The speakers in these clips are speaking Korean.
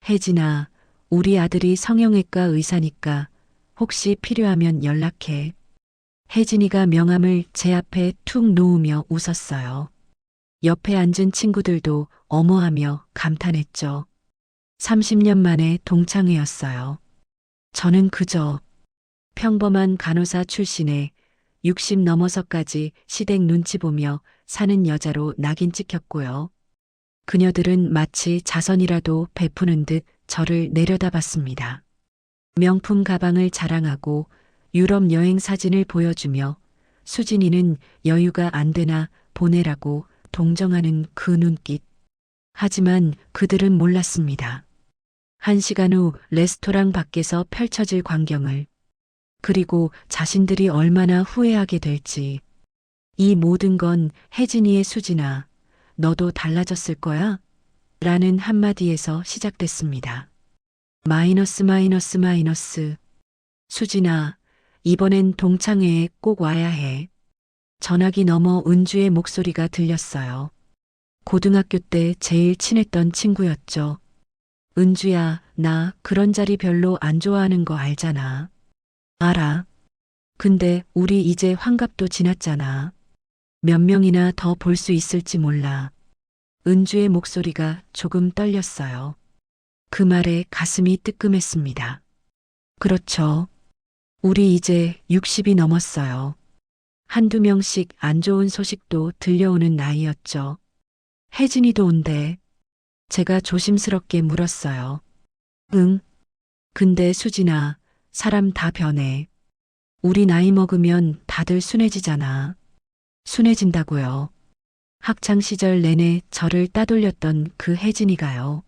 혜진아, 우리 아들이 성형외과 의사니까 혹시 필요하면 연락해. 혜진이가 명함을 제 앞에 툭 놓으며 웃었어요. 옆에 앉은 친구들도 어머하며 감탄했죠. 30년 만에 동창회였어요. 저는 그저 평범한 간호사 출신에 60 넘어서까지 시댁 눈치 보며 사는 여자로 낙인 찍혔고요. 그녀들은 마치 자선이라도 베푸는 듯 저를 내려다봤습니다. 명품 가방을 자랑하고 유럽 여행 사진을 보여주며 수진이는 여유가 안 되나 보내라고 동정하는 그 눈빛. 하지만 그들은 몰랐습니다. 1시간 후 레스토랑 밖에서 펼쳐질 광경을, 그리고 자신들이 얼마나 후회하게 될지. 이 모든 건 혜진이의 수진아, 너도 달라졌을 거야? 라는 한마디에서 시작됐습니다. 마이너스 마이너스 마이너스. 수진아, 이번엔 동창회에 꼭 와야 해. 전화기 너머 은주의 목소리가 들렸어요. 고등학교 때 제일 친했던 친구였죠. 은주야, 나 그런 자리 별로 안 좋아하는 거 알잖아. 알아. 근데 우리 이제 환갑도 지났잖아. 몇 명이나 더 볼 수 있을지 몰라. 은주의 목소리가 조금 떨렸어요. 그 말에 가슴이 뜨끔했습니다. 그렇죠. 우리 이제 60이 넘었어요. 한두 명씩 안 좋은 소식도 들려오는 나이였죠. 혜진이도 온대. 제가 조심스럽게 물었어요. 응. 근데 수진아, 사람 다 변해. 우리 나이 먹으면 다들 순해지잖아. 순해진다고요. 학창 시절 내내 저를 따돌렸던 그 혜진이가요.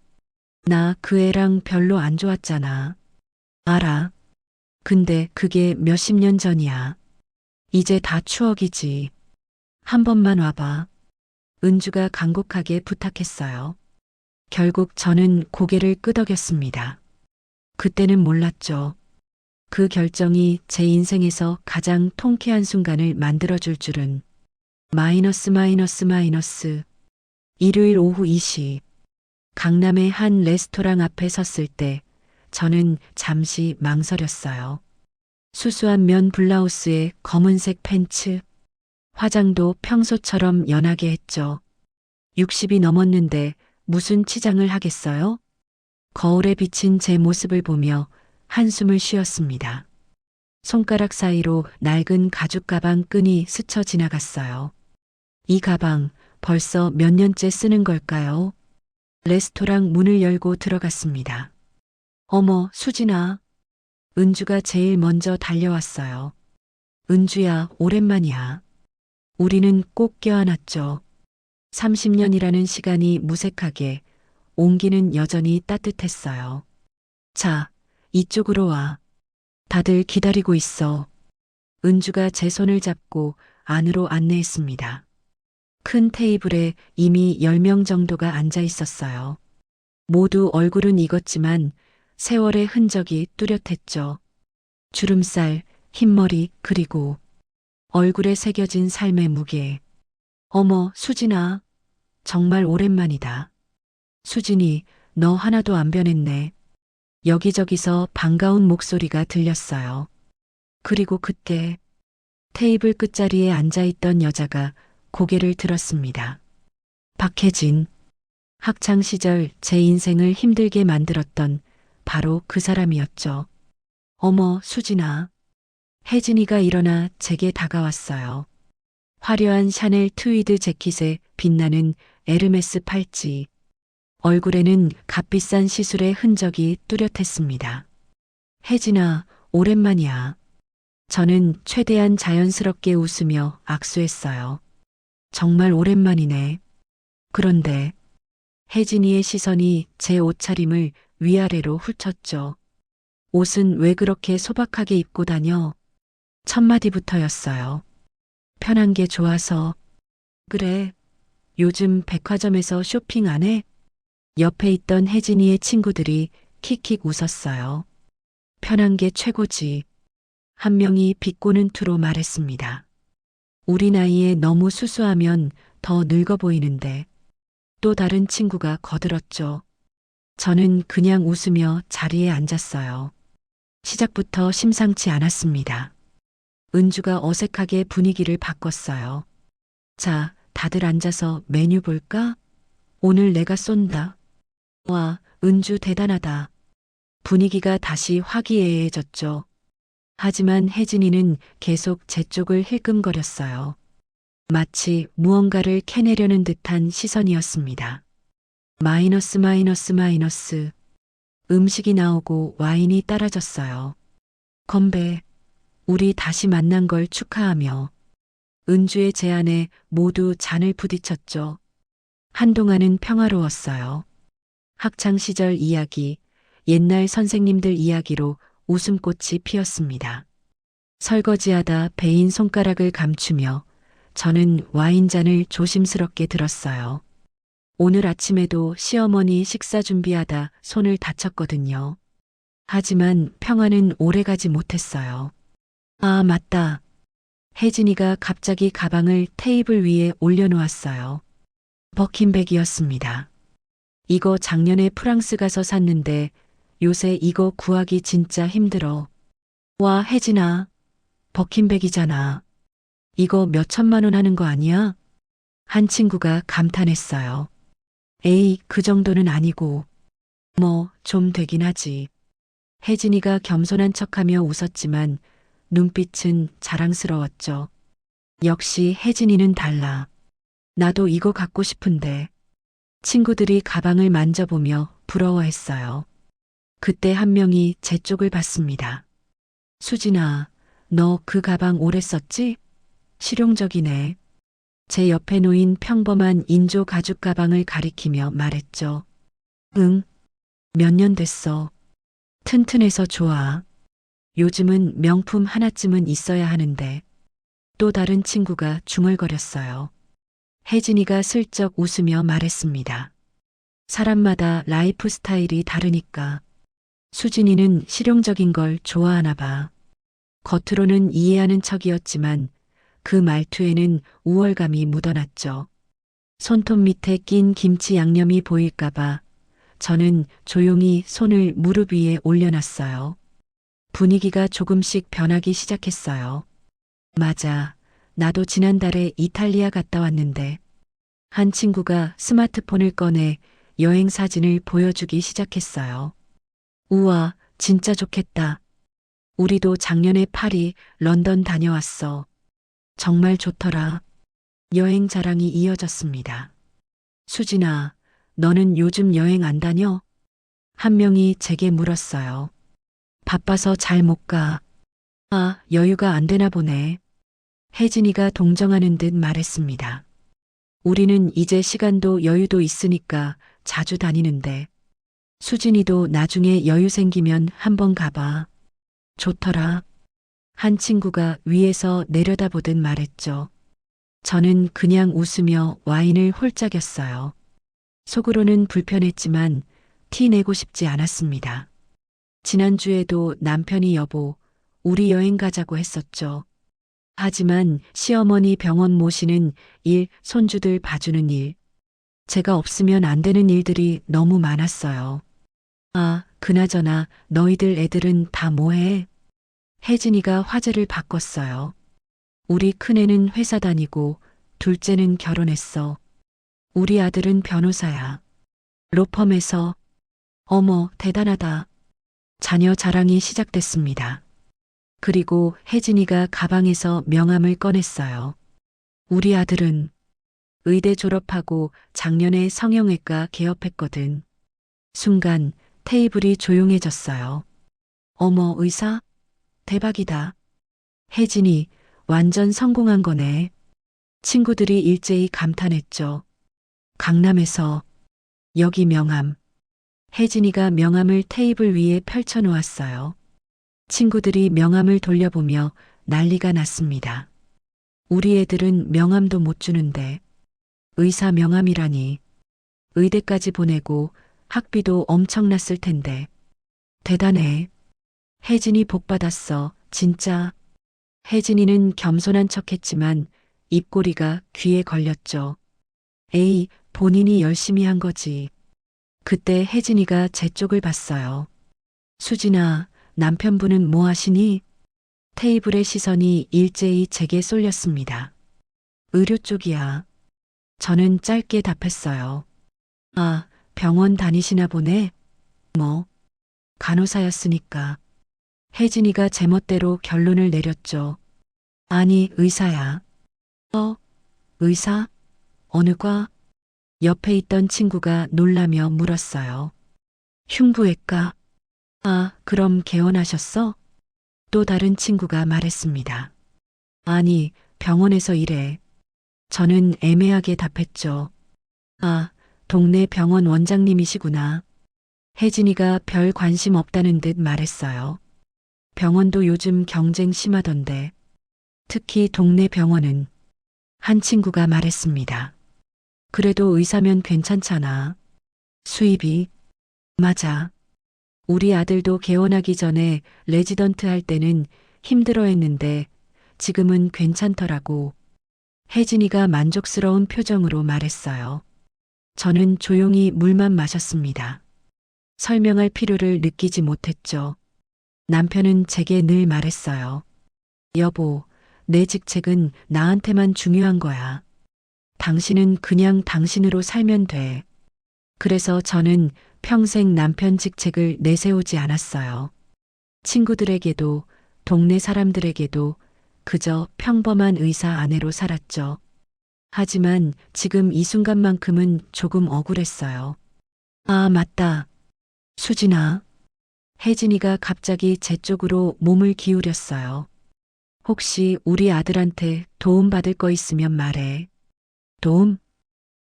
나 그 애랑 별로 안 좋았잖아. 알아. 근데 그게 몇십 년 전이야. 이제 다 추억이지. 한 번만 와봐. 은주가 간곡하게 부탁했어요. 결국 저는 고개를 끄덕였습니다. 그때는 몰랐죠. 그 결정이 제 인생에서 가장 통쾌한 순간을 만들어줄 줄은. 마이너스 마이너스 마이너스. 일요일 오후 2시. 강남의 한 레스토랑 앞에 섰을 때 저는 잠시 망설였어요. 수수한 면 블라우스에 검은색 팬츠. 화장도 평소처럼 연하게 했죠. 60이 넘었는데 무슨 치장을 하겠어요? 거울에 비친 제 모습을 보며 한숨을 쉬었습니다. 손가락 사이로 낡은 가죽 가방 끈이 스쳐 지나갔어요. 이 가방 벌써 몇 년째 쓰는 걸까요? 레스토랑 문을 열고 들어갔습니다. 어머, 수진아. 은주가 제일 먼저 달려왔어요. 은주야, 오랜만이야. 우리는 꼭 껴안았죠. 30년이라는 시간이 무색하게, 온기는 여전히 따뜻했어요. 자, 이쪽으로 와. 다들 기다리고 있어. 은주가 제 손을 잡고 안으로 안내했습니다. 큰 테이블에 이미 10명 정도가 앉아 있었어요. 모두 얼굴은 익었지만 세월의 흔적이 뚜렷했죠. 주름살, 흰머리, 그리고 얼굴에 새겨진 삶의 무게. 어머, 수진아. 정말 오랜만이다. 수진이, 너 하나도 안 변했네. 여기저기서 반가운 목소리가 들렸어요. 그리고 그때 테이블 끝자리에 앉아있던 여자가 고개를 들었습니다. 박혜진. 학창 시절 제 인생을 힘들게 만들었던 바로 그 사람이었죠. 어머, 수진아. 혜진이가 일어나 제게 다가왔어요. 화려한 샤넬 트위드 재킷에 빛나는 에르메스 팔찌. 얼굴에는 값비싼 시술의 흔적이 뚜렷했습니다. 혜진아, 오랜만이야. 저는 최대한 자연스럽게 웃으며 악수했어요. 정말 오랜만이네. 그런데 혜진이의 시선이 제 옷차림을 위아래로 훑었죠. 옷은 왜 그렇게 소박하게 입고 다녀? 첫마디부터였어요. 편한 게 좋아서. 그래. 요즘 백화점에서 쇼핑 안 해? 옆에 있던 혜진이의 친구들이 킥킥 웃었어요. 편한 게 최고지. 한 명이 비꼬는 투로 말했습니다. 우리 나이에 너무 수수하면 더 늙어 보이는데. 또 다른 친구가 거들었죠. 저는 그냥 웃으며 자리에 앉았어요. 시작부터 심상치 않았습니다. 은주가 어색하게 분위기를 바꿨어요. 자, 다들 앉아서 메뉴 볼까? 오늘 내가 쏜다. 와, 은주 대단하다. 분위기가 다시 화기애애해졌죠. 하지만 혜진이는 계속 제 쪽을 힐끔거렸어요. 마치 무언가를 캐내려는 듯한 시선이었습니다. 마이너스 마이너스 마이너스. 음식이 나오고 와인이 따라졌어요. 건배. 우리 다시 만난 걸 축하하며 은주의 제안에 모두 잔을 부딪혔죠. 한동안은 평화로웠어요. 학창 시절 이야기, 옛날 선생님들 이야기로 웃음꽃이 피었습니다. 설거지하다 베인 손가락을 감추며 저는 와인잔을 조심스럽게 들었어요. 오늘 아침에도 시어머니 식사 준비하다 손을 다쳤거든요. 하지만 평화는 오래가지 못했어요. 아, 맞다. 혜진이가 갑자기 가방을 테이블 위에 올려놓았어요. 버킨백이었습니다. 이거 작년에 프랑스 가서 샀는데 요새 이거 구하기 진짜 힘들어. 와, 혜진아. 버킨백이잖아. 이거 몇 천만 원 하는 거 아니야? 한 친구가 감탄했어요. 에이, 그 정도는 아니고. 뭐, 좀 되긴 하지. 혜진이가 겸손한 척하며 웃었지만 눈빛은 자랑스러웠죠. 역시 혜진이는 달라. 나도 이거 갖고 싶은데. 친구들이 가방을 만져보며 부러워했어요. 그때 한 명이 제 쪽을 봤습니다. 수진아, 너 그 가방 오래 썼지? 실용적이네. 제 옆에 놓인 평범한 인조 가죽 가방을 가리키며 말했죠. 응, 몇 년 됐어. 튼튼해서 좋아. 요즘은 명품 하나쯤은 있어야 하는데. 또 다른 친구가 중얼거렸어요. 혜진이가 슬쩍 웃으며 말했습니다. 사람마다 라이프 스타일이 다르니까. 수진이는 실용적인 걸 좋아하나 봐. 겉으로는 이해하는 척이었지만 그 말투에는 우월감이 묻어났죠. 손톱 밑에 낀 김치 양념이 보일까봐 저는 조용히 손을 무릎 위에 올려놨어요. 분위기가 조금씩 변하기 시작했어요. 맞아. 나도 지난달에 이탈리아 갔다 왔는데 한 친구가 스마트폰을 꺼내 여행 사진을 보여주기 시작했어요. 우와, 진짜 좋겠다. 우리도 작년에 파리, 런던 다녀왔어. 정말 좋더라. 여행 자랑이 이어졌습니다. 수진아, 너는 요즘 여행 안 다녀? 한 명이 제게 물었어요. 바빠서 잘 못 가. 아, 여유가 안 되나 보네. 혜진이가 동정하는 듯 말했습니다. 우리는 이제 시간도 여유도 있으니까 자주 다니는데. 수진이도 나중에 여유 생기면 한번 가봐. 좋더라. 한 친구가 위에서 내려다보듯 말했죠. 저는 그냥 웃으며 와인을 홀짝였어요. 속으로는 불편했지만 티 내고 싶지 않았습니다. 지난주에도 남편이 여보, 우리 여행 가자고 했었죠. 하지만 시어머니 병원 모시는 일, 손주들 봐주는 일, 제가 없으면 안 되는 일들이 너무 많았어요. 아, 그나저나 너희들 애들은 다 뭐해? 혜진이가 화제를 바꿨어요. 우리 큰애는 회사 다니고 둘째는 결혼했어. 우리 아들은 변호사야. 로펌에서. 어머, 대단하다. 자녀 자랑이 시작됐습니다. 그리고 혜진이가 가방에서 명함을 꺼냈어요. 우리 아들은 의대 졸업하고 작년에 성형외과 개업했거든. 순간 테이블이 조용해졌어요. 어머, 의사? 대박이다. 혜진이 완전 성공한 거네. 친구들이 일제히 감탄했죠. 강남에서. 여기 명함. 혜진이가 명함을 테이블 위에 펼쳐놓았어요. 친구들이 명함을 돌려보며 난리가 났습니다. 우리 애들은 명함도 못 주는데 의사 명함이라니. 의대까지 보내고 학비도 엄청났을 텐데. 대단해. 혜진이 복 받았어. 진짜. 혜진이는 겸손한 척했지만 입꼬리가 귀에 걸렸죠. 에이, 본인이 열심히 한 거지. 그때 혜진이가 제 쪽을 봤어요. 수진아, 남편분은 뭐 하시니? 테이블의 시선이 일제히 제게 쏠렸습니다. 의료 쪽이야. 저는 짧게 답했어요. 아, 병원 다니시나 보네? 뭐, 간호사였으니까. 혜진이가 제멋대로 결론을 내렸죠. 아니, 의사야. 의사? 어느 과? 옆에 있던 친구가 놀라며 물었어요. 흉부외과. 아, 그럼 개원하셨어? 또 다른 친구가 말했습니다. 아니, 병원에서 일해. 저는 애매하게 답했죠. 아, 동네 병원 원장님이시구나. 혜진이가 별 관심 없다는 듯 말했어요. 병원도 요즘 경쟁 심하던데. 특히 동네 병원은. 한 친구가 말했습니다. 그래도 의사면 괜찮잖아. 수입이. 맞아. 우리 아들도 개원하기 전에 레지던트 할 때는 힘들어 했는데 지금은 괜찮더라고. 혜진이가 만족스러운 표정으로 말했어요. 저는 조용히 물만 마셨습니다. 설명할 필요를 느끼지 못했죠. 남편은 제게 늘 말했어요. 여보, 내 직책은 나한테만 중요한 거야. 당신은 그냥 당신으로 살면 돼. 그래서 저는 평생 남편 직책을 내세우지 않았어요. 친구들에게도, 동네 사람들에게도 그저 평범한 의사 아내로 살았죠. 하지만 지금 이 순간만큼은 조금 억울했어요. 아, 맞다. 수진아. 혜진이가 갑자기 제 쪽으로 몸을 기울였어요. 혹시 우리 아들한테 도움 받을 거 있으면 말해. 도움?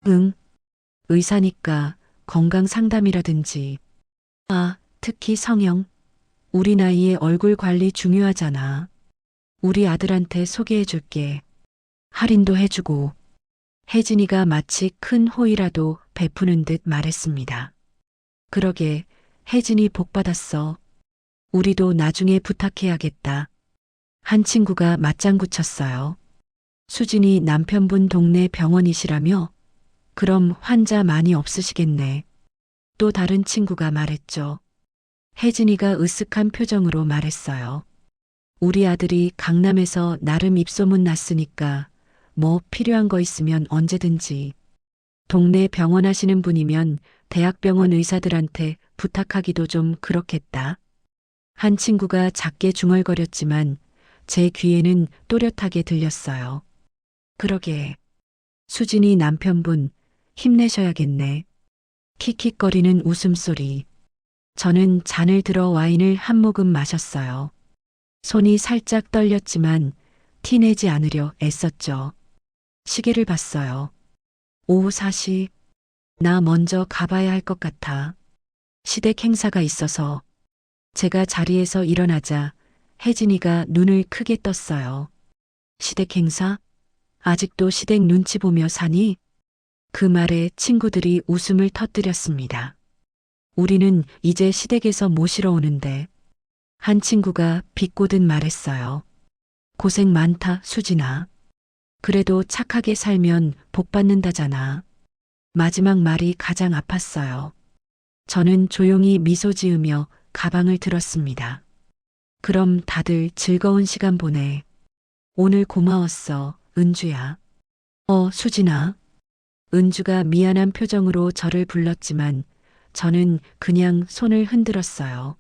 응. 의사니까 건강 상담이라든지. 아, 특히 성형. 우리 나이에 얼굴 관리 중요하잖아. 우리 아들한테 소개해 줄게. 할인도 해주고. 혜진이가 마치 큰 호의라도 베푸는 듯 말했습니다. 그러게, 혜진이 복 받았어. 우리도 나중에 부탁해야겠다. 한 친구가 맞장구 쳤어요. 수진이 남편분 동네 병원이시라며? 그럼 환자 많이 없으시겠네. 또 다른 친구가 말했죠. 혜진이가 으쓱한 표정으로 말했어요. 우리 아들이 강남에서 나름 입소문 났으니까 뭐 필요한 거 있으면 언제든지. 동네 병원 하시는 분이면 대학병원 의사들한테 부탁하기도 좀 그렇겠다. 한 친구가 작게 중얼거렸지만 제 귀에는 또렷하게 들렸어요. 그러게. 수진이 남편분 힘내셔야겠네. 킥킥거리는 웃음소리. 저는 잔을 들어 와인을 한 모금 마셨어요. 손이 살짝 떨렸지만 티내지 않으려 애썼죠. 시계를 봤어요. 오후 4시. 나 먼저 가봐야 할 것 같아. 시댁 행사가 있어서. 제가 자리에서 일어나자 혜진이가 눈을 크게 떴어요. 시댁 행사? 아직도 시댁 눈치 보며 사니? 그 말에 친구들이 웃음을 터뜨렸습니다. 우리는 이제 시댁에서 모시러 오는데. 한 친구가 비꼬듯 말했어요. 고생 많다, 수진아. 그래도 착하게 살면 복 받는다잖아. 마지막 말이 가장 아팠어요. 저는 조용히 미소 지으며 가방을 들었습니다. 그럼 다들 즐거운 시간 보내. 오늘 고마웠어, 은주야. 수진아. 은주가 미안한 표정으로 저를 불렀지만 저는 그냥 손을 흔들었어요.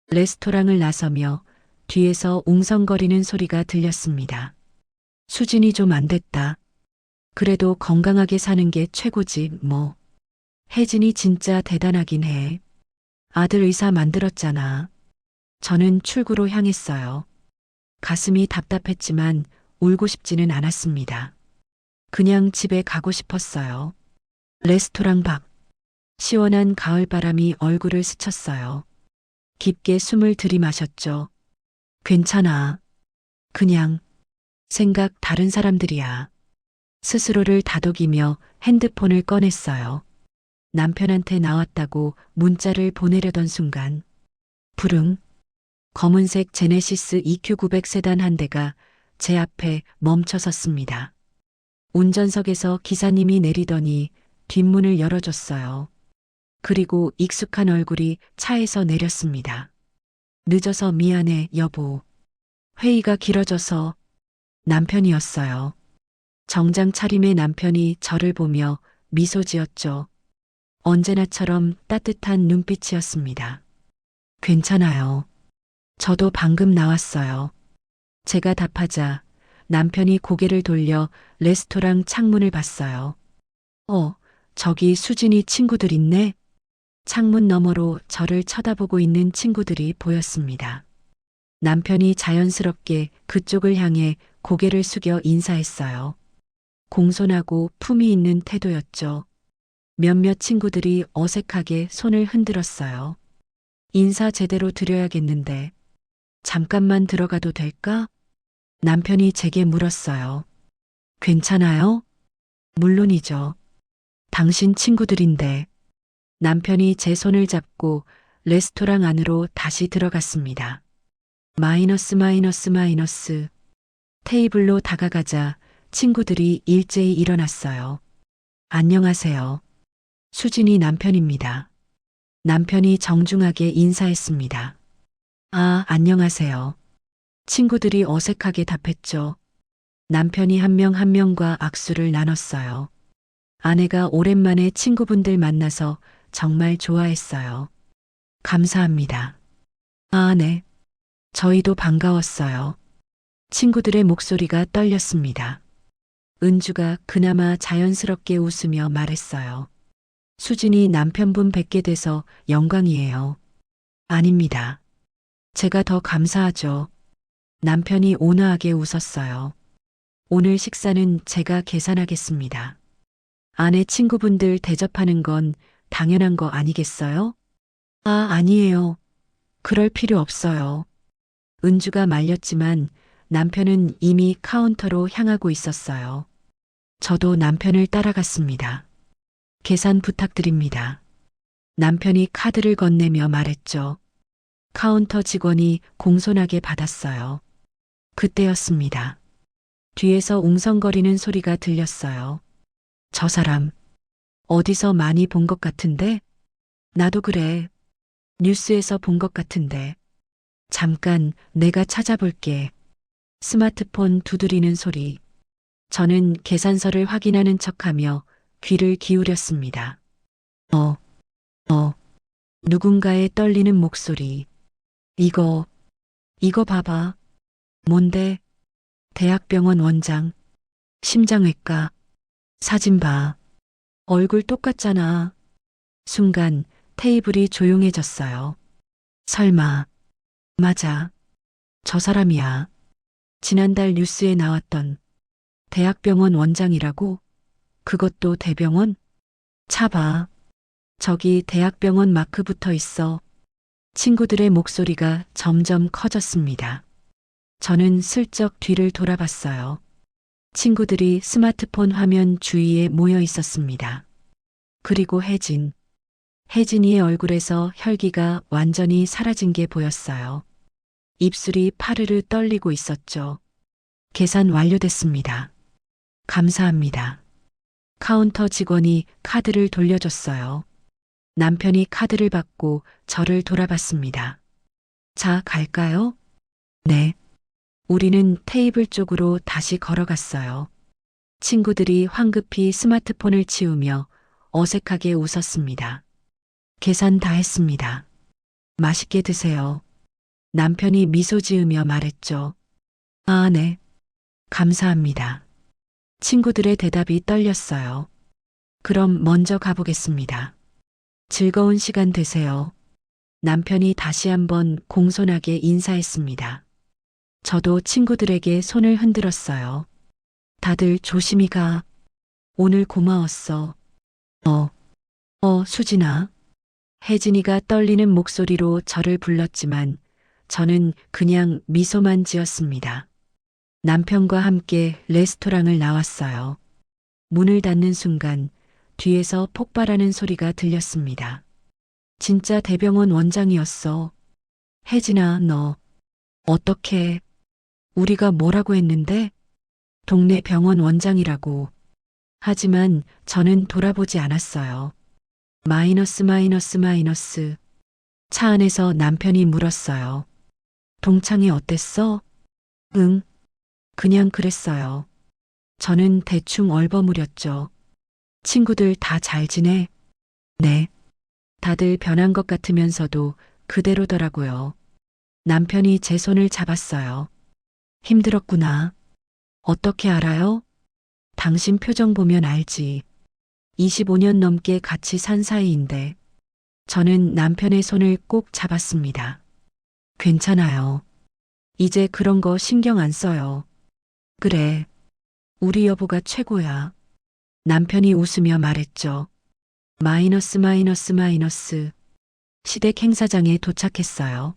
레스토랑을 나서며 뒤에서 웅성거리는 소리가 들렸습니다. 수진이 좀 안 됐다. 그래도 건강하게 사는 게 최고지, 뭐. 혜진이 진짜 대단하긴 해. 아들 의사 만들었잖아. 저는 출구로 향했어요. 가슴이 답답했지만 울고 싶지는 않았습니다. 그냥 집에 가고 싶었어요. 레스토랑 밖. 시원한 가을바람이 얼굴을 스쳤어요. 깊게 숨을 들이마셨죠. 괜찮아. 그냥 생각 다른 사람들이야. 스스로를 다독이며 핸드폰을 꺼냈어요. 남편한테 나왔다고 문자를 보내려던 순간 부릉. 검은색 제네시스 EQ900 세단 한 대가 제 앞에 멈춰 섰습니다. 운전석에서 기사님이 내리더니 뒷문을 열어줬어요. 그리고 익숙한 얼굴이 차에서 내렸습니다. 늦어서 미안해, 여보. 회의가 길어져서. 남편이었어요. 정장 차림의 남편이 저를 보며 미소 지었죠. 언제나처럼 따뜻한 눈빛이었습니다. 괜찮아요. 저도 방금 나왔어요. 제가 답하자 남편이 고개를 돌려 레스토랑 창문을 봤어요. 저기 수진이 친구들 있네? 창문 너머로 저를 쳐다보고 있는 친구들이 보였습니다. 남편이 자연스럽게 그쪽을 향해 고개를 숙여 인사했어요. 공손하고 품위 있는 태도였죠. 몇몇 친구들이 어색하게 손을 흔들었어요. 인사 제대로 드려야겠는데. 잠깐만 들어가도 될까? 남편이 제게 물었어요. 괜찮아요? 물론이죠. 당신 친구들인데. 남편이 제 손을 잡고 레스토랑 안으로 다시 들어갔습니다. 마이너스. 테이블로 다가가자 친구들이 일제히 일어났어요. 안녕하세요. 수진이 남편입니다. 남편이 정중하게 인사했습니다. 아, 안녕하세요. 친구들이 어색하게 답했죠. 남편이 한 명 한 명과 악수를 나눴어요. 아내가 오랜만에 친구분들 만나서 정말 좋아했어요. 감사합니다. 아, 네. 저희도 반가웠어요. 친구들의 목소리가 떨렸습니다. 은주가 그나마 자연스럽게 웃으며 말했어요. 수진이 남편분 뵙게 돼서 영광이에요. 아닙니다. 제가 더 감사하죠. 남편이 온화하게 웃었어요. 오늘 식사는 제가 계산하겠습니다. 아내 친구분들 대접하는 건 당연한 거 아니겠어요? 아, 아니에요. 그럴 필요 없어요. 은주가 말렸지만 남편은 이미 카운터로 향하고 있었어요. 저도 남편을 따라갔습니다. 계산 부탁드립니다. 남편이 카드를 건네며 말했죠. 카운터 직원이 공손하게 받았어요. 그때였습니다. 뒤에서 웅성거리는 소리가 들렸어요. 저 사람, 어디서 많이 본 것 같은데? 나도 그래. 뉴스에서 본 것 같은데. 잠깐, 내가 찾아볼게. 스마트폰 두드리는 소리. 저는 계산서를 확인하는 척하며 귀를 기울였습니다. 누군가의 떨리는 목소리. 이거 봐봐. 뭔데? 대학병원 원장. 심장외과. 사진 봐. 얼굴 똑같잖아. 순간 테이블이 조용해졌어요. 설마. 맞아. 저 사람이야. 지난달 뉴스에 나왔던 대학병원 원장이라고? 그것도 대병원? 차 봐. 저기 대학병원 마크 붙어 있어. 친구들의 목소리가 점점 커졌습니다. 저는 슬쩍 뒤를 돌아봤어요. 친구들이 스마트폰 화면 주위에 모여 있었습니다. 그리고 혜진이의 얼굴에서 혈기가 완전히 사라진 게 보였어요. 입술이 파르르 떨리고 있었죠. 계산 완료됐습니다. 감사합니다. 카운터 직원이 카드를 돌려줬어요. 남편이 카드를 받고 저를 돌아봤습니다. 자, 갈까요? 네. 우리는 테이블 쪽으로 다시 걸어갔어요. 친구들이 황급히 스마트폰을 치우며 어색하게 웃었습니다. 계산 다 했습니다. 맛있게 드세요. 남편이 미소 지으며 말했죠. 아, 네. 감사합니다. 친구들의 대답이 떨렸어요. 그럼 먼저 가보겠습니다. 즐거운 시간 되세요. 남편이 다시 한번 공손하게 인사했습니다. 저도 친구들에게 손을 흔들었어요. 다들 조심히 가. 오늘 고마웠어. 수진아. 혜진이가 떨리는 목소리로 저를 불렀지만 저는 그냥 미소만 지었습니다. 남편과 함께 레스토랑을 나왔어요. 문을 닫는 순간 뒤에서 폭발하는 소리가 들렸습니다. 진짜 대병원 원장이었어. 혜진아, 너 어떻게? 우리가 뭐라고 했는데? 동네 병원 원장이라고. 하지만 저는 돌아보지 않았어요. 마이너스 마이너스 마이너스. 차 안에서 남편이 물었어요. 동창이 어땠어? 응, 그냥 그랬어요. 저는 대충 얼버무렸죠. 친구들 다 잘 지내? 네. 다들 변한 것 같으면서도 그대로더라고요. 남편이 제 손을 잡았어요. 힘들었구나. 어떻게 알아요? 당신 표정 보면 알지. 25년 넘게 같이 산 사이인데. 저는 남편의 손을 꼭 잡았습니다. 괜찮아요. 이제 그런 거 신경 안 써요. 그래. 우리 여보가 최고야. 남편이 웃으며 말했죠. 마이너스 마이너스 마이너스. 시댁 행사장에 도착했어요.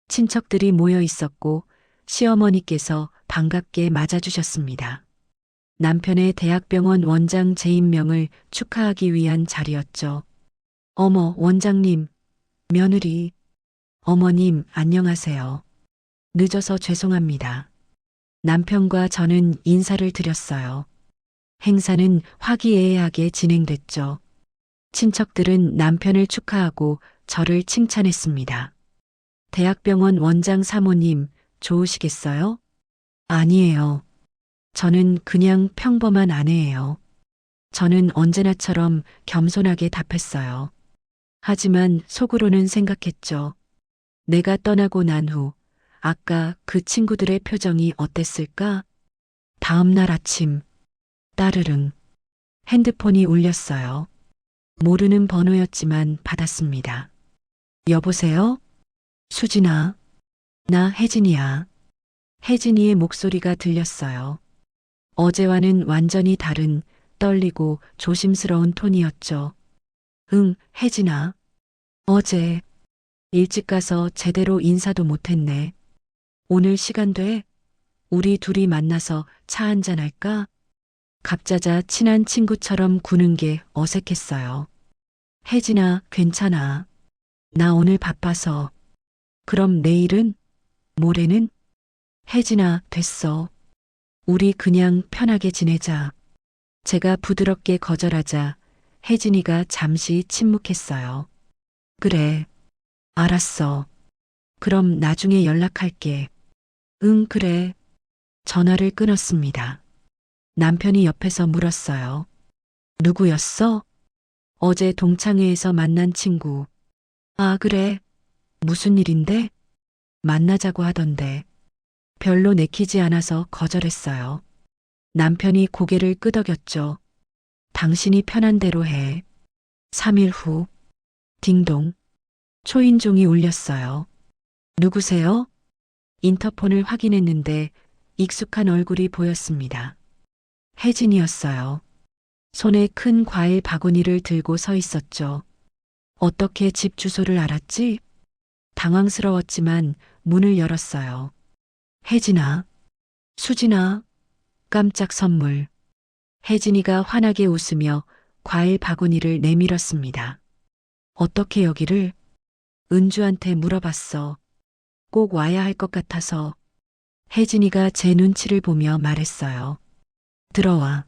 친척들이 모여 있었고 시어머니께서 반갑게 맞아주셨습니다. 남편의 대학병원 원장 재임명을 축하하기 위한 자리였죠. 어머, 원장님, 며느리, 어머님, 안녕하세요. 늦어서 죄송합니다. 남편과 저는 인사를 드렸어요. 행사는 화기애애하게 진행됐죠. 친척들은 남편을 축하하고 저를 칭찬했습니다. 대학병원 원장 사모님, 좋으시겠어요? 아니에요. 저는 그냥 평범한 아내예요. 저는 언제나처럼 겸손하게 답했어요. 하지만 속으로는 생각했죠. 내가 떠나고 난 후, 아까 그 친구들의 표정이 어땠을까? 다음 날 아침, 따르릉, 핸드폰이 울렸어요. 모르는 번호였지만 받았습니다. 여보세요? 수진아, 나 혜진이야. 혜진이의 목소리가 들렸어요. 어제와는 완전히 다른 떨리고 조심스러운 톤이었죠. 응, 혜진아. 어제 일찍 가서 제대로 인사도 못했네. 오늘 시간 돼? 우리 둘이 만나서 차 한잔 할까? 갑자자 친한 친구처럼 구는 게 어색했어요. 혜진아, 괜찮아. 나 오늘 바빠서. 그럼 내일은? 모레는? 혜진아, 됐어. 우리 그냥 편하게 지내자. 제가 부드럽게 거절하자 혜진이가 잠시 침묵했어요. 그래, 알았어. 그럼 나중에 연락할게. 응, 그래. 전화를 끊었습니다. 남편이 옆에서 물었어요. 누구였어? 어제 동창회에서 만난 친구. 아, 그래. 무슨 일인데? 만나자고 하던데. 별로 내키지 않아서 거절했어요. 남편이 고개를 끄덕였죠. 당신이 편한 대로 해. 3일 후, 딩동. 초인종이 울렸어요. 누구세요? 인터폰을 확인했는데 익숙한 얼굴이 보였습니다. 혜진이었어요. 손에 큰 과일 바구니를 들고 서 있었죠. 어떻게 집 주소를 알았지? 당황스러웠지만 문을 열었어요. 혜진아, 수진아, 깜짝 선물. 혜진이가 환하게 웃으며 과일 바구니를 내밀었습니다. 어떻게 여기를? 은주한테 물어봤어. 꼭 와야 할 것 같아서. 혜진이가 제 눈치를 보며 말했어요. 들어와.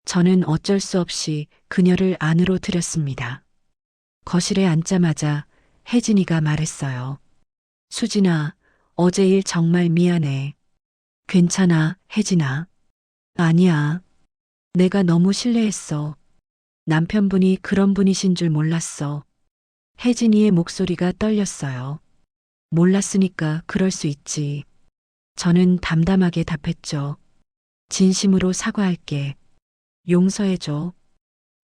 저는 어쩔 수 없이 그녀를 안으로 들였습니다. 거실에 앉자마자 혜진이가 말했어요. 수진아, 어제 일 정말 미안해. 괜찮아, 혜진아. 아니야. 내가 너무 실례했어. 남편분이 그런 분이신 줄 몰랐어. 혜진이의 목소리가 떨렸어요. 몰랐으니까 그럴 수 있지. 저는 담담하게 답했죠. 진심으로 사과할게. 용서해줘.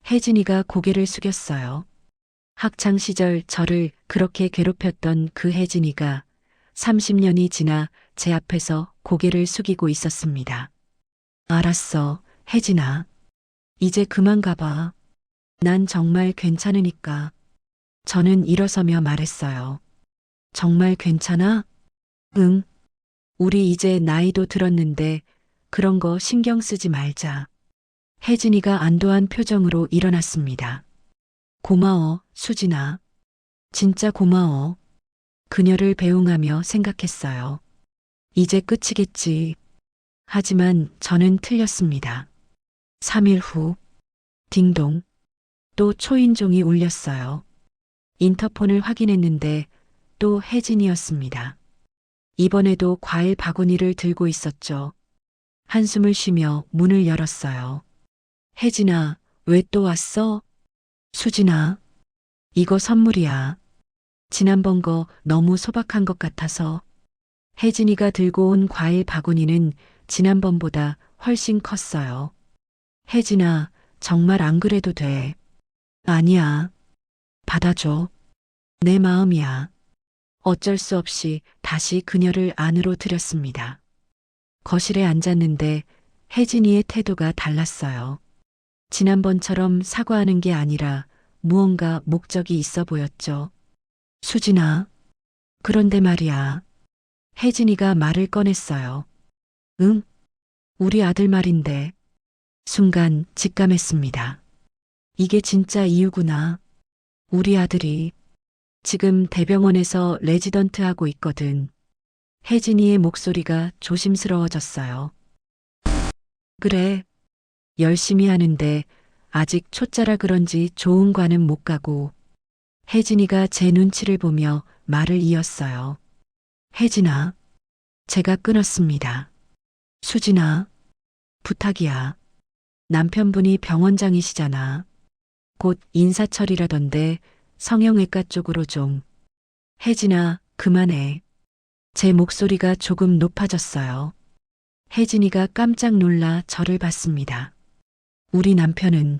혜진이가 고개를 숙였어요. 학창 시절 저를 그렇게 괴롭혔던 그 혜진이가 30년이 지나 제 앞에서 고개를 숙이고 있었습니다. 알았어, 혜진아. 이제 그만 가봐. 난 정말 괜찮으니까. 저는 일어서며 말했어요. 정말 괜찮아? 응. 우리 이제 나이도 들었는데 그런 거 신경 쓰지 말자. 혜진이가 안도한 표정으로 일어났습니다. 고마워, 수진아. 진짜 고마워. 그녀를 배웅하며 생각했어요. 이제 끝이겠지. 하지만 저는 틀렸습니다. 3일 후, 딩동. 또 초인종이 울렸어요. 인터폰을 확인했는데 또 혜진이었습니다. 이번에도 과일 바구니를 들고 있었죠. 한숨을 쉬며 문을 열었어요. 혜진아, 왜 또 왔어? 수진아, 이거 선물이야. 지난번 거 너무 소박한 것 같아서. 혜진이가 들고 온 과일 바구니는 지난번보다 훨씬 컸어요. 혜진아, 정말 안 그래도 돼. 아니야. 받아줘. 내 마음이야. 어쩔 수 없이 다시 그녀를 안으로 들였습니다. 거실에 앉았는데 혜진이의 태도가 달랐어요. 지난번처럼 사과하는 게 아니라 무언가 목적이 있어 보였죠. 수진아, 그런데 말이야. 혜진이가 말을 꺼냈어요. 응? 우리 아들 말인데. 순간 직감했습니다. 이게 진짜 이유구나. 우리 아들이 지금 대병원에서 레지던트 하고 있거든. 혜진이의 목소리가 조심스러워졌어요. 그래. 열심히 하는데 아직 초짜라 그런지 좋은 과는 못 가고. 혜진이가 제 눈치를 보며 말을 이었어요. 혜진아, 제가 끊었습니다. 수진아, 부탁이야. 남편분이 병원장이시잖아. 곧 인사철이라던데 성형외과 쪽으로 좀. 혜진아, 그만해. 제 목소리가 조금 높아졌어요. 혜진이가 깜짝 놀라 저를 봤습니다. 우리 남편은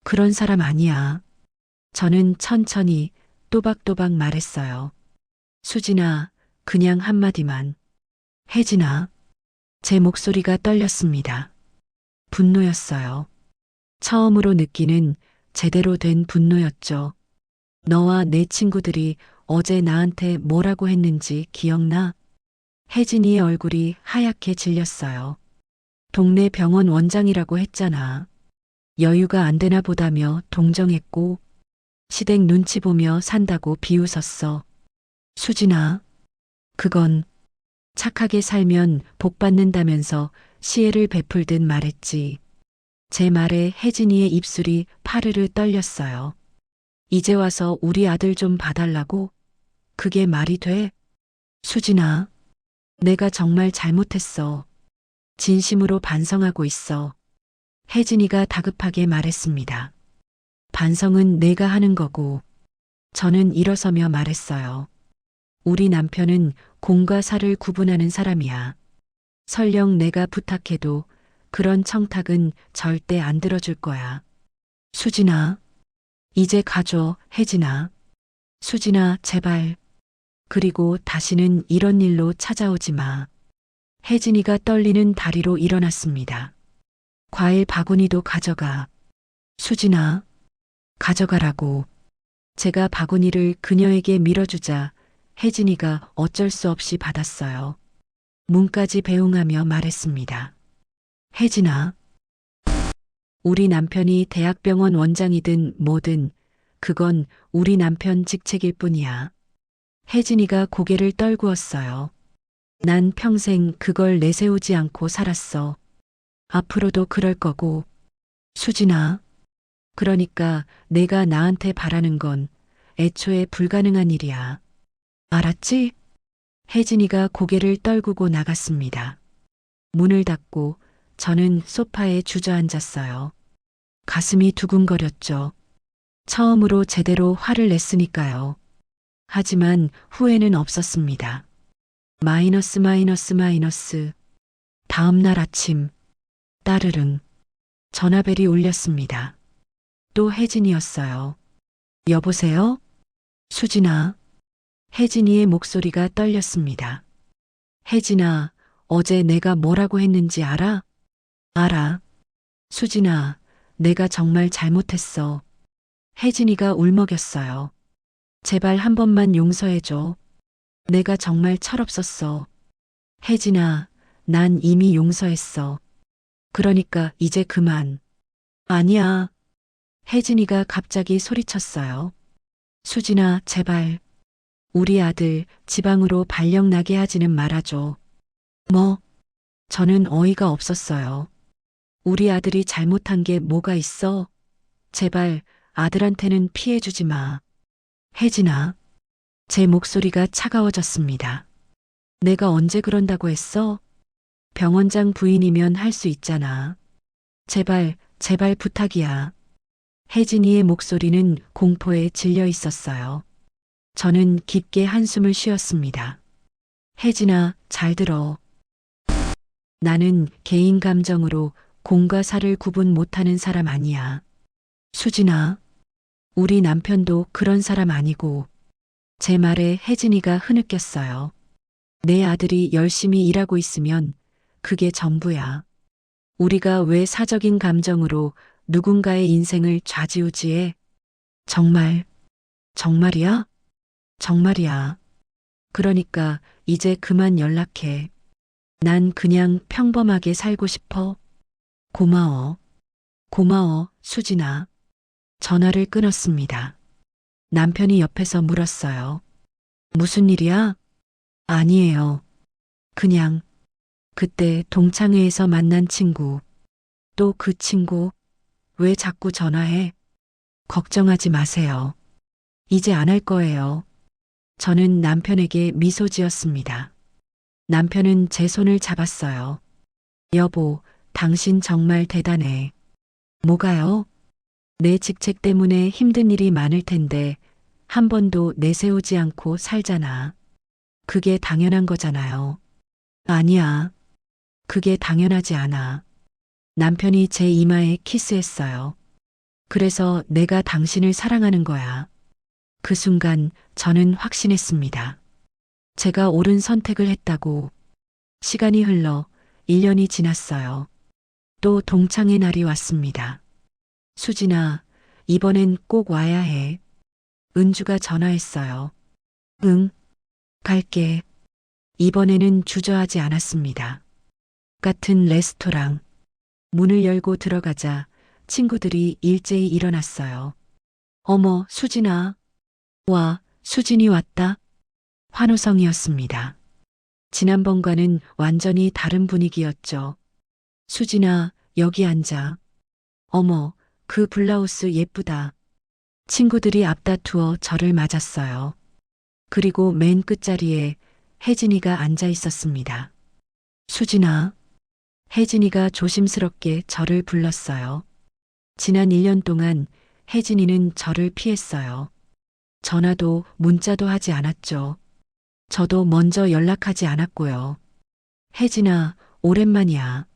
그런 사람 아니야. 저는 천천히 또박또박 말했어요. 수진아, 그냥 한마디만. 혜진아, 제 목소리가 떨렸습니다. 분노였어요. 처음으로 느끼는 제대로 된 분노였죠. 너와 내 친구들이 어제 나한테 뭐라고 했는지 기억나? 혜진이의 얼굴이 하얗게 질렸어요. 동네 병원 원장이라고 했잖아. 여유가 안 되나 보다며 동정했고 시댁 눈치 보며 산다고 비웃었어. 수진아, 그건 착하게 살면 복 받는다면서 시혜를 베풀듯 말했지. 제 말에 혜진이의 입술이 파르르 떨렸어요. 이제 와서 우리 아들 좀 봐달라고? 그게 말이 돼? 수진아, 내가 정말 잘못했어. 진심으로 반성하고 있어. 혜진이가 다급하게 말했습니다. 반성은 내가 하는 거고. 저는 일어서며 말했어요. 우리 남편은 공과 사를 구분하는 사람이야. 설령 내가 부탁해도 그런 청탁은 절대 안 들어줄 거야. 수진아, 이제 가줘, 혜진아. 수진아, 제발. 그리고 다시는 이런 일로 찾아오지 마. 혜진이가 떨리는 다리로 일어났습니다. 과일 바구니도 가져가. 수진아, 가져가라고. 제가 바구니를 그녀에게 밀어주자 혜진이가 어쩔 수 없이 받았어요. 문까지 배웅하며 말했습니다. 혜진아, 우리 남편이 대학병원 원장이든 뭐든 그건 우리 남편 직책일 뿐이야. 혜진이가 고개를 떨구었어요. 난 평생 그걸 내세우지 않고 살았어. 앞으로도 그럴 거고. 수진아, 그러니까 내가 나한테 바라는 건 애초에 불가능한 일이야. 알았지? 혜진이가 고개를 떨구고 나갔습니다. 문을 닫고 저는 소파에 주저앉았어요. 가슴이 두근거렸죠. 처음으로 제대로 화를 냈으니까요. 하지만 후회는 없었습니다. 마이너스 마이너스 마이너스. 다음 날 아침 따르릉 전화벨이 울렸습니다. 또 혜진이었어요. 여보세요? 수진아. 혜진이의 목소리가 떨렸습니다. 혜진아, 어제 내가 뭐라고 했는지 알아? 알아. 수진아, 내가 정말 잘못했어. 혜진이가 울먹였어요. 제발 한 번만 용서해줘. 내가 정말 철없었어. 혜진아, 난 이미 용서했어. 그러니까 이제 그만. 아니야. 혜진이가 갑자기 소리쳤어요. 수진아, 제발. 우리 아들 지방으로 발령 나게 하지는 말아줘. 뭐? 저는 어이가 없었어요. 우리 아들이 잘못한 게 뭐가 있어? 제발 아들한테는 피해주지 마. 혜진아. 제 목소리가 차가워졌습니다. 내가 언제 그런다고 했어? 병원장 부인이면 할 수 있잖아. 제발, 제발 부탁이야. 혜진이의 목소리는 공포에 질려 있었어요. 저는 깊게 한숨을 쉬었습니다. 혜진아, 잘 들어. 나는 개인 감정으로 공과 사를 구분 못하는 사람 아니야. 수진아, 우리 남편도 그런 사람 아니고. 제 말에 혜진이가 흐느꼈어요. 내 아들이 열심히 일하고 있으면 그게 전부야. 우리가 왜 사적인 감정으로 누군가의 인생을 좌지우지해? 정말, 정말이야? 정말이야. 그러니까 이제 그만 연락해. 난 그냥 평범하게 살고 싶어. 고마워. 고마워, 수진아. 전화를 끊었습니다. 남편이 옆에서 물었어요. 무슨 일이야? 아니에요. 그냥 그때 동창회에서 만난 친구. 또 그 친구. 왜 자꾸 전화해? 걱정하지 마세요. 이제 안 할 거예요. 저는 남편에게 미소 지었습니다. 남편은 제 손을 잡았어요. 여보, 당신 정말 대단해. 뭐가요? 내 직책 때문에 힘든 일이 많을 텐데 한 번도 내세우지 않고 살잖아. 그게 당연한 거잖아요. 아니야. 그게 당연하지 않아. 남편이 제 이마에 키스했어요. 그래서 내가 당신을 사랑하는 거야. 그 순간 저는 확신했습니다. 제가 옳은 선택을 했다고. 시간이 흘러 1년이 지났어요. 또 동창의 날이 왔습니다. 수진아, 이번엔 꼭 와야 해. 은주가 전화했어요. 응, 갈게. 이번에는 주저하지 않았습니다. 같은 레스토랑. 문을 열고 들어가자 친구들이 일제히 일어났어요. 어머, 수진아. 와, 수진이 왔다. 환호성이었습니다. 지난번과는 완전히 다른 분위기였죠. 수진아, 여기 앉아. 어머, 그 블라우스 예쁘다. 친구들이 앞다투어 저를 맞았어요. 그리고 맨 끝자리에 혜진이가 앉아 있었습니다. 수진아. 혜진이가 조심스럽게 저를 불렀어요. 지난 1년 동안 혜진이는 저를 피했어요. 전화도 문자도 하지 않았죠. 저도 먼저 연락하지 않았고요. 혜진아, 오랜만이야.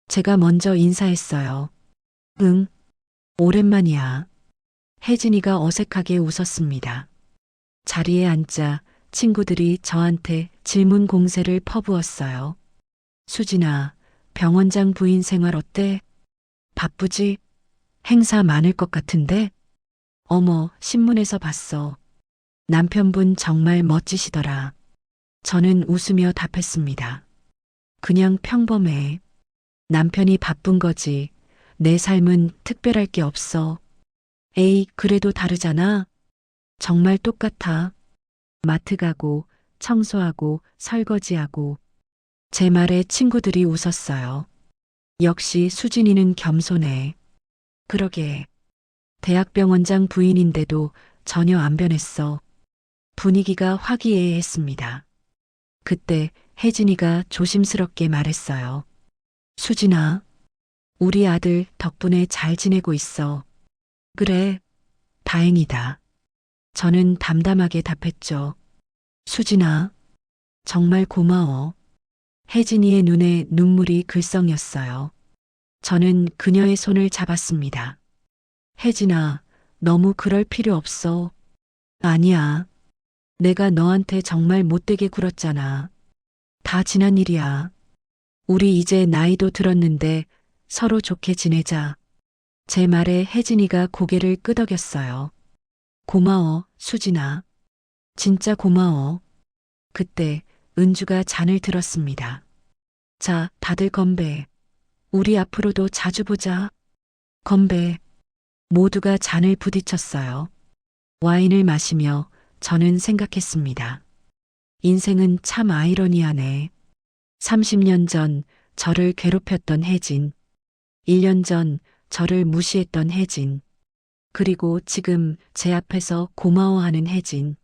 제가 먼저 인사했어요. 응, 오랜만이야. 혜진이가 어색하게 웃었습니다. 자리에 앉자 친구들이 저한테 질문 공세를 퍼부었어요. 수진아, 병원장 부인 생활 어때? 바쁘지? 행사 많을 것 같은데? 어머, 신문에서 봤어. 남편분 정말 멋지시더라. 저는 웃으며 답했습니다. 그냥 평범해. 남편이 바쁜 거지. 내 삶은 특별할 게 없어. 에이, 그래도 다르잖아. 정말 똑같아. 마트 가고, 청소하고, 설거지하고. 제 말에 친구들이 웃었어요. 역시 수진이는 겸손해. 그러게. 대학병원장 부인인데도 전혀 안 변했어. 분위기가 화기애애했습니다. 그때 혜진이가 조심스럽게 말했어요. 수진아, 우리 아들 덕분에 잘 지내고 있어. 그래, 다행이다. 저는 담담하게 답했죠. 수진아, 정말 고마워. 혜진이의 눈에 눈물이 글썽였어요. 저는 그녀의 손을 잡았습니다. 혜진아, 너무 그럴 필요 없어. 아니야. 내가 너한테 정말 못되게 굴었잖아. 다 지난 일이야. 우리 이제 나이도 들었는데 서로 좋게 지내자. 제 말에 혜진이가 고개를 끄덕였어요. 고마워, 수진아. 진짜 고마워. 그때 은주가 잔을 들었습니다. 자, 다들 건배. 우리 앞으로도 자주 보자. 건배. 모두가 잔을 부딪혔어요. 와인을 마시며 저는 생각했습니다. 인생은 참 아이러니하네. 30년 전 저를 괴롭혔던 혜진. 1년 전 저를 무시했던 혜진. 그리고 지금 제 앞에서 고마워하는 혜진.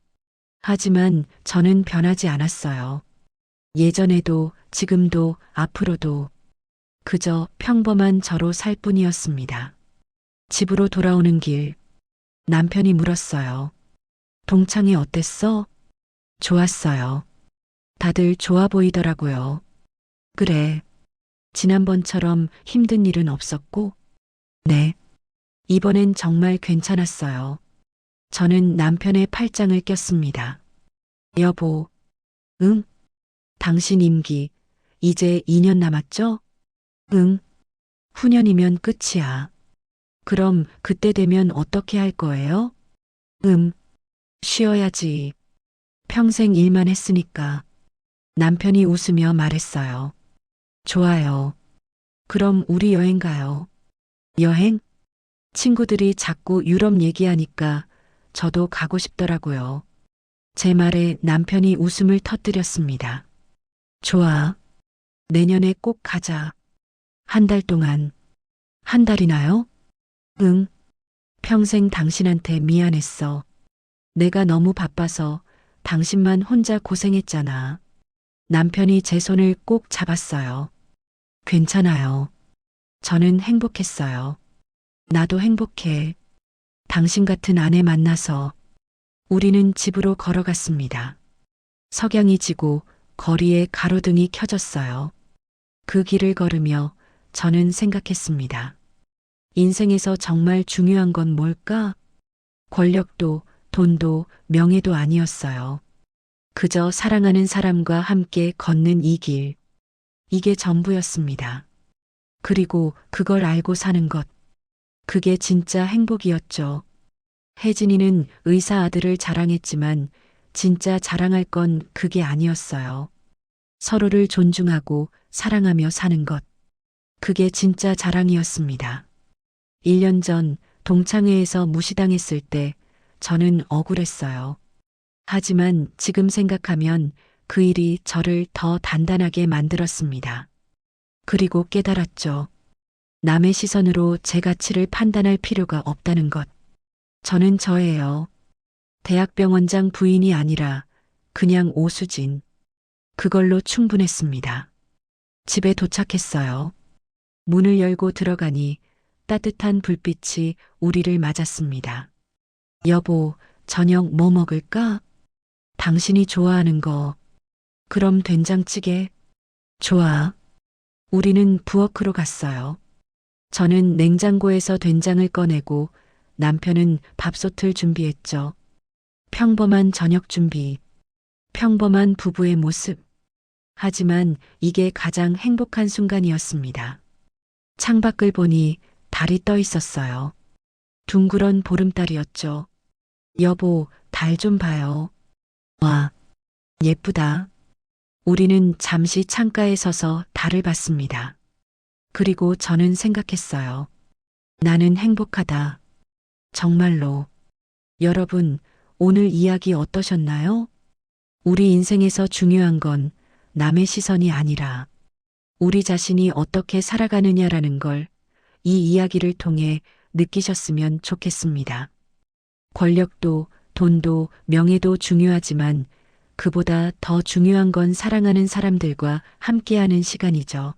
하지만 저는 변하지 않았어요. 예전에도 지금도 앞으로도 그저 평범한 저로 살 뿐이었습니다. 집으로 돌아오는 길, 남편이 물었어요. 동창이 어땠어? 좋았어요. 다들 좋아 보이더라고요. 그래. 지난번처럼 힘든 일은 없었고? 네. 이번엔 정말 괜찮았어요. 저는 남편의 팔짱을 꼈습니다. 여보, 응? 당신 임기, 이제 2년 남았죠? 응. 후년이면 끝이야. 그럼 그때 되면 어떻게 할 거예요? 쉬어야지. 평생 일만 했으니까. 남편이 웃으며 말했어요. 좋아요. 그럼 우리 여행 가요. 여행? 친구들이 자꾸 유럽 얘기하니까 저도 가고 싶더라고요. 제 말에 남편이 웃음을 터뜨렸습니다. 좋아. 내년에 꼭 가자. 한 달 동안. 한 달이나요? 응. 평생 당신한테 미안했어. 내가 너무 바빠서 당신만 혼자 고생했잖아. 남편이 제 손을 꼭 잡았어요. 괜찮아요. 저는 행복했어요. 나도 행복해. 당신 같은 아내 만나서 우리는 집으로 걸어갔습니다. 석양이 지고 거리에 가로등이 켜졌어요. 그 길을 걸으며 저는 생각했습니다. 인생에서 정말 중요한 건 뭘까? 권력도 돈도 명예도 아니었어요. 그저 사랑하는 사람과 함께 걷는 이 길. 이게 전부였습니다. 그리고 그걸 알고 사는 것. 그게 진짜 행복이었죠. 혜진이는 의사 아들을 자랑했지만 진짜 자랑할 건 그게 아니었어요. 서로를 존중하고 사랑하며 사는 것. 그게 진짜 자랑이었습니다. 1년 전 동창회에서 무시당했을 때 저는 억울했어요. 하지만 지금 생각하면 그 일이 저를 더 단단하게 만들었습니다. 그리고 깨달았죠. 남의 시선으로 제 가치를 판단할 필요가 없다는 것. 저는 저예요. 대학병원장 부인이 아니라 그냥 오수진. 그걸로 충분했습니다. 집에 도착했어요. 문을 열고 들어가니 따뜻한 불빛이 우리를 맞았습니다. 여보, 저녁 뭐 먹을까? 당신이 좋아하는 거. 그럼 된장찌개? 좋아. 우리는 부엌으로 갔어요. 저는 냉장고에서 된장을 꺼내고 남편은 밥솥을 준비했죠. 평범한 저녁 준비. 평범한 부부의 모습. 하지만 이게 가장 행복한 순간이었습니다. 창밖을 보니 달이 떠 있었어요. 둥그런 보름달이었죠. 여보, 달 좀 봐요. 와, 예쁘다. 우리는 잠시 창가에 서서 달을 봤습니다. 그리고 저는 생각했어요. 나는 행복하다. 정말로. 여러분, 오늘 이야기 어떠셨나요? 우리 인생에서 중요한 건 남의 시선이 아니라 우리 자신이 어떻게 살아가느냐라는 걸 이 이야기를 통해 느끼셨으면 좋겠습니다. 권력도 돈도 명예도 중요하지만 그보다 더 중요한 건 사랑하는 사람들과 함께하는 시간이죠.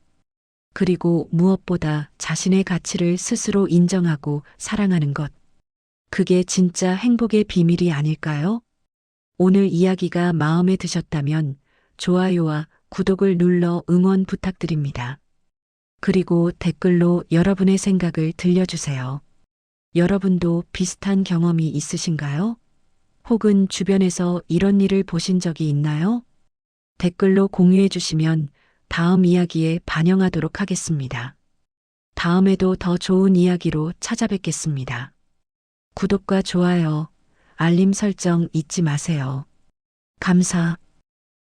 그리고 무엇보다 자신의 가치를 스스로 인정하고 사랑하는 것. 그게 진짜 행복의 비밀이 아닐까요? 오늘 이야기가 마음에 드셨다면 좋아요와 구독을 눌러 응원 부탁드립니다. 그리고 댓글로 여러분의 생각을 들려주세요. 여러분도 비슷한 경험이 있으신가요? 혹은 주변에서 이런 일을 보신 적이 있나요? 댓글로 공유해 주시면 다음 이야기에 반영하도록 하겠습니다. 다음에도 더 좋은 이야기로 찾아뵙겠습니다. 구독과 좋아요, 알림 설정 잊지 마세요. 감사.